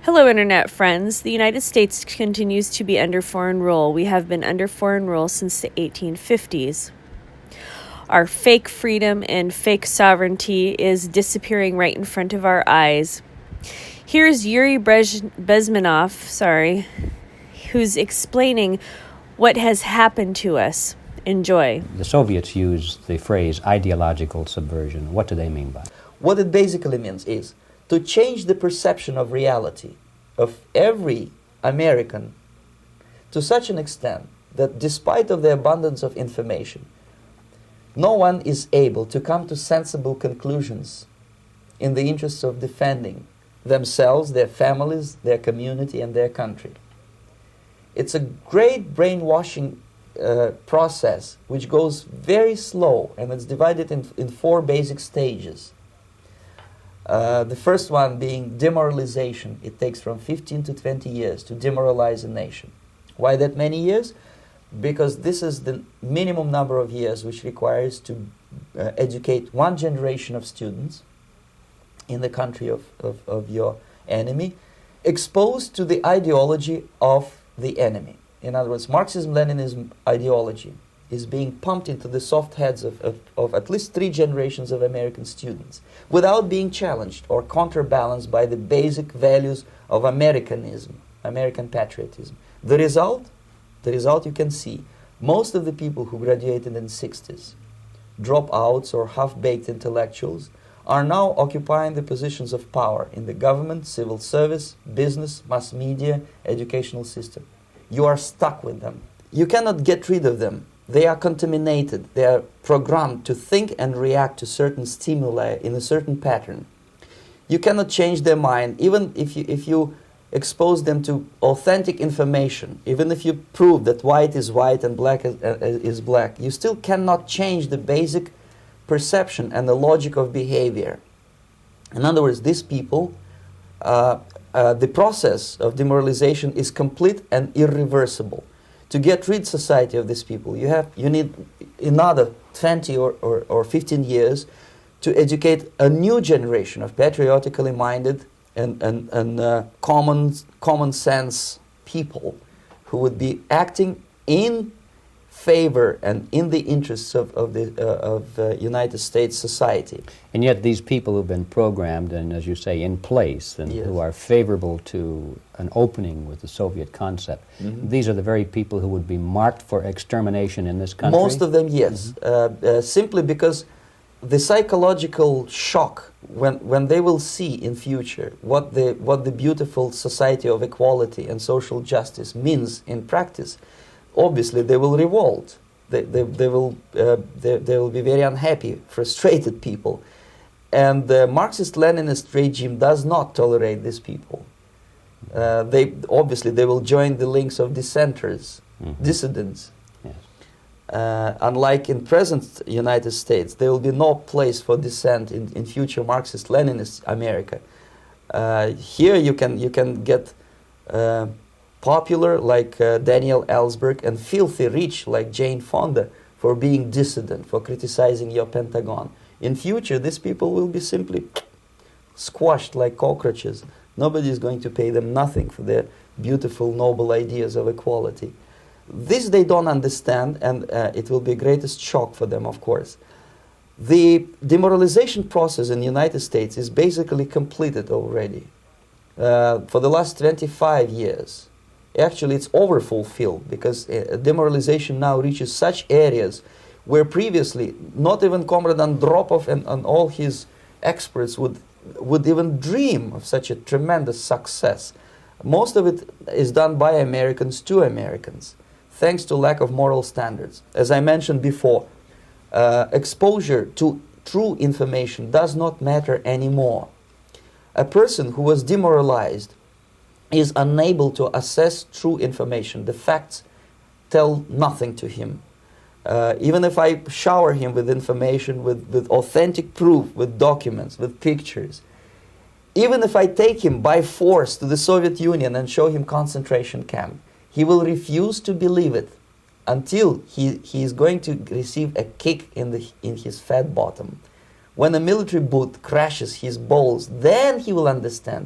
Hello, Internet friends. The United States continues to be under foreign rule. We have been under foreign rule since the 1850s. Our fake freedom and fake sovereignty is disappearing right in front of our eyes. Here's Yuri Bezmenov, who's explaining what has happened to us. Enjoy. The Soviets used the phrase ideological subversion. What do they mean by it? What it basically means is to change the perception of reality of every American to such an extent that despite of the abundance of information, no one is able to come to sensible conclusions in the interests of defending themselves, their families, their community, and their country. It's a great brainwashing process which goes very slow, and it's divided in four basic stages. The first one being demoralization. It takes from 15 to 20 years to demoralize a nation. Why that many years? Because this is the minimum number of years which requires to educate one generation of students in the country of your enemy, exposed to the ideology of the enemy. In other words, Marxism-Leninism ideology is being pumped into the soft heads of at least 3 generations of American students without being challenged or counterbalanced by the basic values of Americanism, American patriotism. The result you can see. Most of the people who graduated in the 60s, dropouts or half-baked intellectuals, are now occupying the positions of power in the government, civil service, business, mass media, educational system. You are stuck with them. You cannot get rid of them. They are contaminated. They are programmed to think and react to certain stimuli in a certain pattern. You cannot change their mind, even if you expose them to authentic information, even if you prove that white is white and black is black. You still cannot change the basic perception and the logic of behavior. In other words, these people, the process of demoralization is complete and irreversible. To get rid society of these people, you need another 20 or 15 years to educate a new generation of patriotically minded and common sense people who would be acting in favor and in the interests of the United States society. And yet these people who've been programmed and, as you say, in place and Yes. who are favorable to an opening with the Soviet concept, these are the very people who would be marked for extermination in this country? Most of them, yes. Simply because the psychological shock when they will see in future what the beautiful society of equality and social justice means in practice, obviously they will revolt. They will be very unhappy, frustrated people. And the Marxist-Leninist regime does not tolerate these people. They will join the links of dissenters, dissidents. Yes. Unlike in present United States, there will be no place for dissent in future Marxist-Leninist America. Here you can get popular like Daniel Ellsberg and filthy rich like Jane Fonda for being dissident, for criticizing your Pentagon. In future, these people will be simply squashed like cockroaches. Nobody is going to pay them nothing for their beautiful, noble ideas of equality. This they don't understand, and it will be the greatest shock for them, of course. The demoralization process in the United States is basically completed already. For the last 25 years, actually it's overfulfilled, because demoralization now reaches such areas where previously not even Comrade Andropov and all his experts would even dream of such a tremendous success. Most of it is done by Americans to Americans, thanks to lack of moral standards. As I mentioned before, exposure to true information does not matter anymore. A person who was demoralized is unable to assess true information. The facts tell nothing to him. Even if I shower him with information, with authentic proof, with documents, with pictures, even if I take him by force to the Soviet Union and show him concentration camp, he will refuse to believe it until he is going to receive a kick in his fat bottom. When a military boot crashes his balls, then he will understand